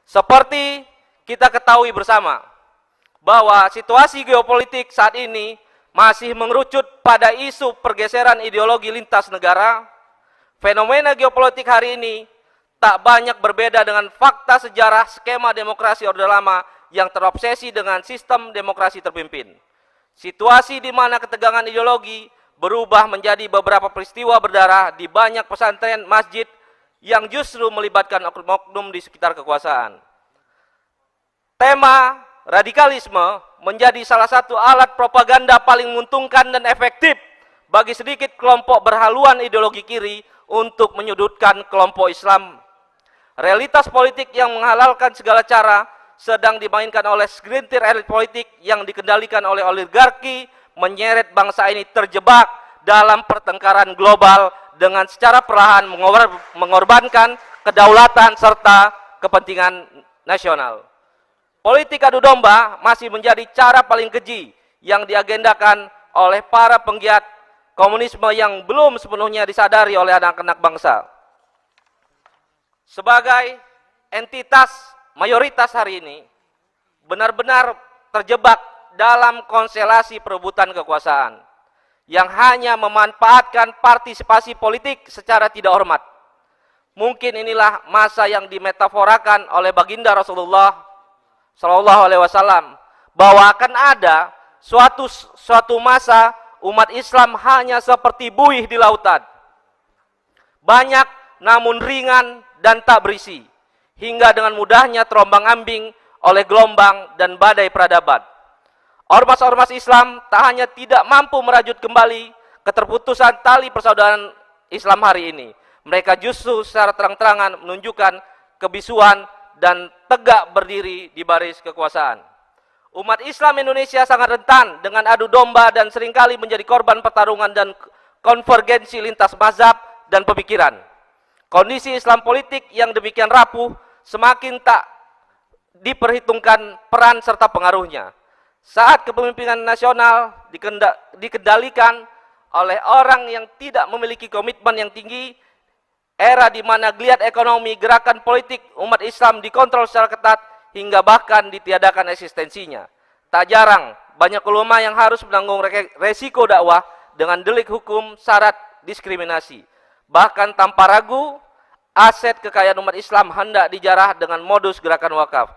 Seperti kita ketahui bersama bahwa situasi geopolitik saat ini masih mengerucut pada isu pergeseran ideologi lintas negara. Fenomena geopolitik hari ini tak banyak berbeda dengan fakta sejarah skema demokrasi Orde Lama yang terobsesi dengan sistem demokrasi terpimpin. Situasi di mana ketegangan ideologi berubah menjadi beberapa peristiwa berdarah di banyak pesantren, masjid yang justru melibatkan oknum-oknum di sekitar kekuasaan. Tema radikalisme menjadi salah satu alat propaganda paling menguntungkan dan efektif bagi sedikit kelompok berhaluan ideologi kiri untuk menyudutkan kelompok Islam. Realitas politik yang menghalalkan segala cara sedang dimainkan oleh segelintir elit politik yang dikendalikan oleh oligarki, menyeret bangsa ini terjebak dalam pertengkaran global dengan secara perlahan mengorbankan kedaulatan serta kepentingan nasional. Politik adu domba masih menjadi cara paling keji yang diagendakan oleh para penggiat komunisme yang belum sepenuhnya disadari oleh anak-anak bangsa. Sebagai entitas mayoritas hari ini benar-benar terjebak dalam konstelasi perebutan kekuasaan yang hanya memanfaatkan partisipasi politik secara tidak hormat. Mungkin inilah masa yang dimetaforakan oleh baginda Rasulullah Shallallahu Alaihi Wasallam bahwa akan ada suatu masa umat Islam hanya seperti buih di lautan, banyak namun ringan dan tak berisi, hingga dengan mudahnya terombang-ambing oleh gelombang dan badai peradaban. Ormas-ormas Islam tak hanya tidak mampu merajut kembali keterputusan tali persaudaraan Islam hari ini, mereka justru secara terang-terangan menunjukkan kebisuan dan tegak berdiri di baris kekuasaan. Umat Islam Indonesia sangat rentan dengan adu domba dan seringkali menjadi korban pertarungan dan konvergensi lintas mazhab dan pemikiran. Kondisi Islam politik yang demikian rapuh semakin tak diperhitungkan peran serta pengaruhnya. Saat kepemimpinan nasional dikendalikan oleh orang yang tidak memiliki komitmen yang tinggi, era di mana geliat ekonomi, gerakan politik umat Islam dikontrol secara ketat hingga bahkan ditiadakan eksistensinya. Tak jarang banyak ulama yang harus menanggung resiko dakwah dengan delik hukum syarat diskriminasi. Bahkan tanpa ragu, aset kekayaan umat Islam hendak dijarah dengan modus gerakan wakaf.